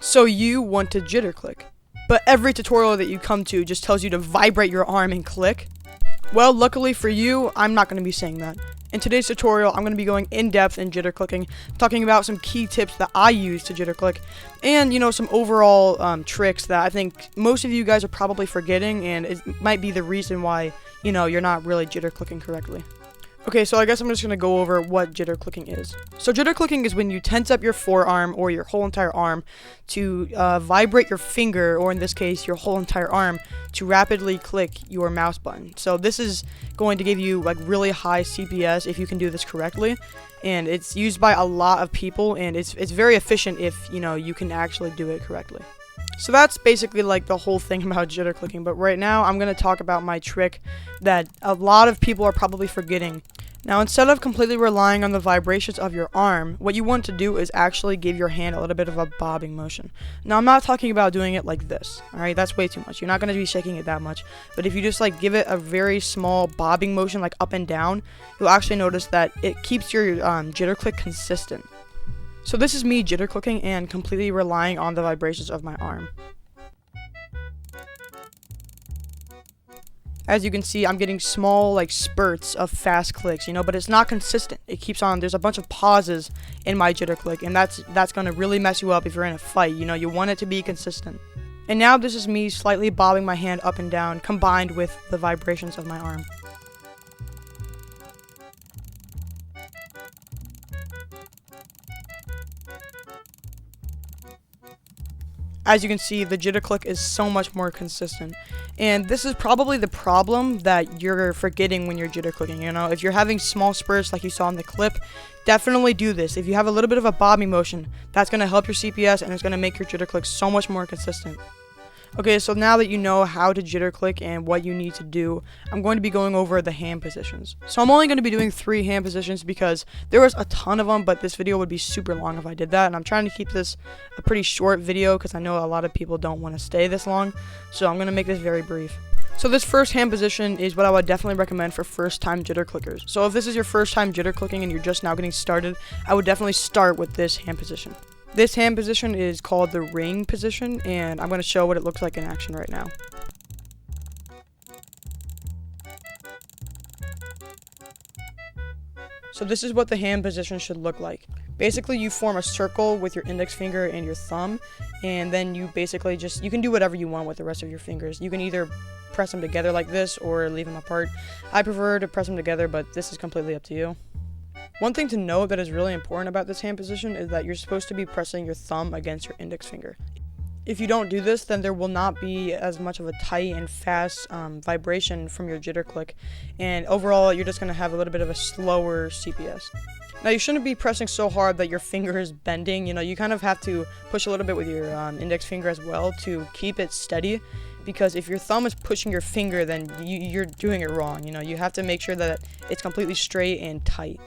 So you want to jitter click, but every tutorial that you come to just tells you to vibrate your arm and click? Well, luckily for you, I'm not going to be saying that. In today's tutorial, I'm going to be going in depth in jitter clicking, talking about some key tips that I use to jitter click, and some overall tricks that I think most of you guys are probably forgetting, and it might be the reason why you're not really jitter clicking correctly. Okay, so I guess I'm just going to go over what jitter clicking is. So jitter clicking is when you tense up your forearm or your whole entire arm to vibrate your finger, or in this case, your whole entire arm, to rapidly click your mouse button. So this is going to give you like really high CPS if you can do this correctly. And it's used by a lot of people, and it's very efficient if you can actually do it correctly. So that's basically like the whole thing about jitter clicking, but right now I'm going to talk about my trick that a lot of people are probably forgetting. Now, instead of completely relying on the vibrations of your arm, what you want to do is actually give your hand a little bit of a bobbing motion. Now, I'm not talking about doing it like this, alright? That's way too much. You're not going to be shaking it that much. But if you just like give it a very small bobbing motion, like up and down, you'll actually notice that it keeps your jitter click consistent. So this is me jitter clicking and completely relying on the vibrations of my arm. As you can see, I'm getting small like spurts of fast clicks, but it's not consistent. It keeps on. There's a bunch of pauses in my jitter click, and that's going to really mess you up if you're in a fight. You want it to be consistent. And now this is me slightly bobbing my hand up and down combined with the vibrations of my arm. As you can see, the jitter click is so much more consistent. And this is probably the problem that you're forgetting when you're jitter clicking. If you're having small spurts like you saw in the clip, definitely do this. If you have a little bit of a bobbing motion, that's going to help your CPS and it's going to make your jitter click so much more consistent. Okay, so now that you know how to jitter click and what you need to do, I'm going to be going over the hand positions. So I'm only going to be doing 3 hand positions because there was a ton of them, but this video would be super long if I did that, and I'm trying to keep this a pretty short video because I know a lot of people don't want to stay this long, so I'm going to make this very brief. So this first hand position is what I would definitely recommend for first time jitter clickers. So if this is your first time jitter clicking and you're just now getting started, I would definitely start with this hand position. This hand position is called the ring position, and I'm going to show what it looks like in action right now. So this is what the hand position should look like. Basically, you form a circle with your index finger and your thumb, and then you basically you can do whatever you want with the rest of your fingers. You can either press them together like this or leave them apart. I prefer to press them together, but this is completely up to you. One thing to note that is really important about this hand position is that you're supposed to be pressing your thumb against your index finger. If you don't do this, then there will not be as much of a tight and fast vibration from your jitter click, and overall you're just going to have a little bit of a slower CPS. Now, you shouldn't be pressing so hard that your finger is bending. You kind of have to push a little bit with your index finger as well to keep it steady, because if your thumb is pushing your finger, then you're doing it wrong. You have to make sure that it's completely straight and tight.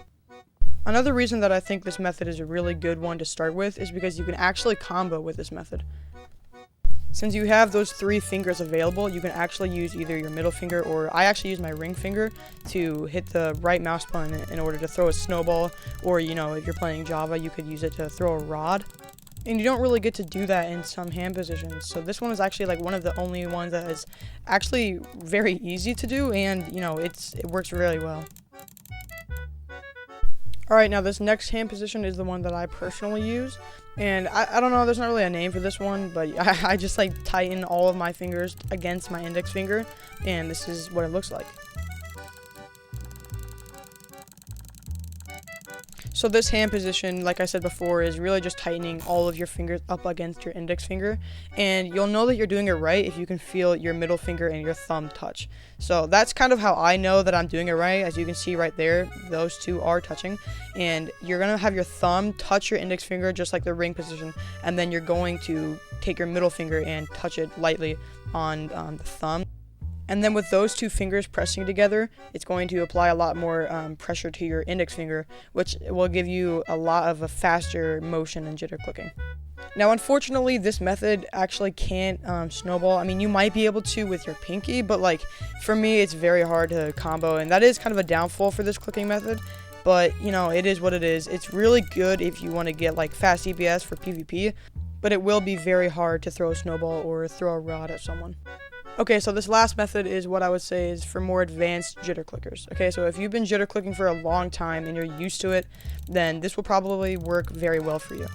Another reason that I think this method is a really good one to start with is because you can actually combo with this method. Since you have those 3 fingers available, you can actually use either your middle finger, or I actually use my ring finger to hit the right mouse button in order to throw a snowball, or if you're playing Java, you could use it to throw a rod. And you don't really get to do that in some hand positions, so this one is actually like one of the only ones that is actually very easy to do, and it works really well. Alright, now this next hand position is the one that I personally use, and I don't know, there's not really a name for this one, but I just like tighten all of my fingers against my index finger, and this is what it looks like. So this hand position, like I said before, is really just tightening all of your fingers up against your index finger, and you'll know that you're doing it right if you can feel your middle finger and your thumb touch. So that's kind of how I know that I'm doing it right. As you can see right there, those 2 are touching, and you're going to have your thumb touch your index finger just like the ring position, and then you're going to take your middle finger and touch it lightly on the thumb. And then with those 2 fingers pressing together, it's going to apply a lot more pressure to your index finger, which will give you a lot of a faster motion in jitter clicking. Now, unfortunately, this method actually can't snowball. I mean, you might be able to with your pinky, but like for me, it's very hard to combo, and that is kind of a downfall for this clicking method. But it is what it is. It's really good if you want to get like fast CPS for PvP. but it will be very hard to throw a snowball or throw a rod at someone. Okay, so this last method is what I would say is for more advanced jitter clickers. Okay, so if you've been jitter clicking for a long time and you're used to it, then this will probably work very well for you.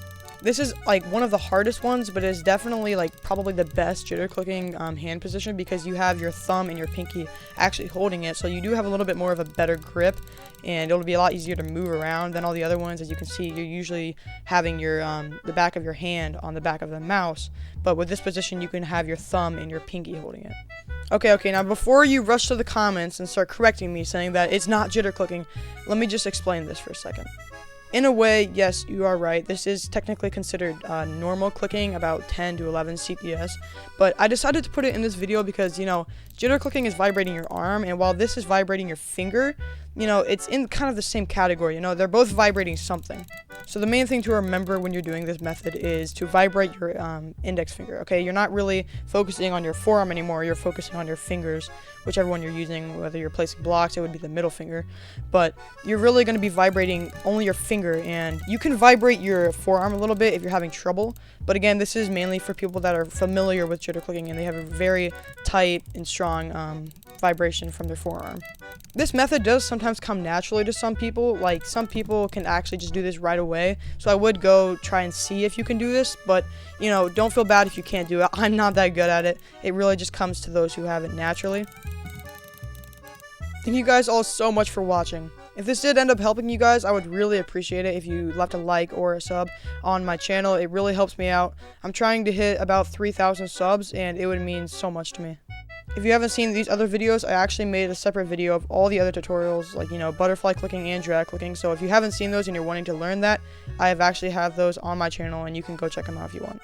This is like one of the hardest ones, but it's definitely like probably the best jitter clicking hand position because you have your thumb and your pinky actually holding it, so you do have a little bit more of a better grip, and it'll be a lot easier to move around than all the other ones. As you can see, you're usually having your the back of your hand on the back of the mouse, but with this position you can have your thumb and your pinky holding it. Okay, now before you rush to the comments and start correcting me saying that it's not jitter clicking, let me just explain this for a second. In a way, yes, you are right. This is technically considered normal clicking, about 10 to 11 CPS. But I decided to put it in this video because, you know, jitter clicking is vibrating your arm, and while this is vibrating your finger, you know, it's in kind of the same category. You know, they're both vibrating something. So the main thing to remember when you're doing this method is to vibrate your index finger, okay? You're not really focusing on your forearm anymore. You're focusing on your fingers, whichever one you're using. Whether you're placing blocks, it would be the middle finger. But you're really going to be vibrating only your finger, and you can vibrate your forearm a little bit if you're having trouble. But again, this is mainly for people that are familiar with jitter clicking and they have a very tight and strong vibration from their forearm. This method does sometimes come naturally to some people. Like, some people can actually just do this right away. So I would go try and see if you can do this, but, you know, don't feel bad if you can't do it. I'm not that good at it. It really just comes to those who have it naturally. Thank you guys all so much for watching. If this did end up helping you guys, I would really appreciate it if you left a like or a sub on my channel. It really helps me out. I'm trying to hit about 3,000 subs, and it would mean so much to me. If you haven't seen these other videos, I actually made a separate video of all the other tutorials, like, you know, butterfly clicking and drag clicking. So if you haven't seen those and you're wanting to learn that, I have actually have those on my channel, and you can go check them out if you want.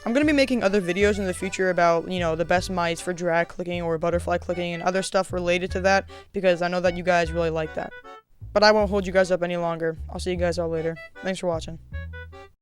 I'm going to be making other videos in the future about, you know, the best mice for drag clicking or butterfly clicking and other stuff related to that, because I know that you guys really like that. But I won't hold you guys up any longer. I'll see you guys all later. Thanks for watching.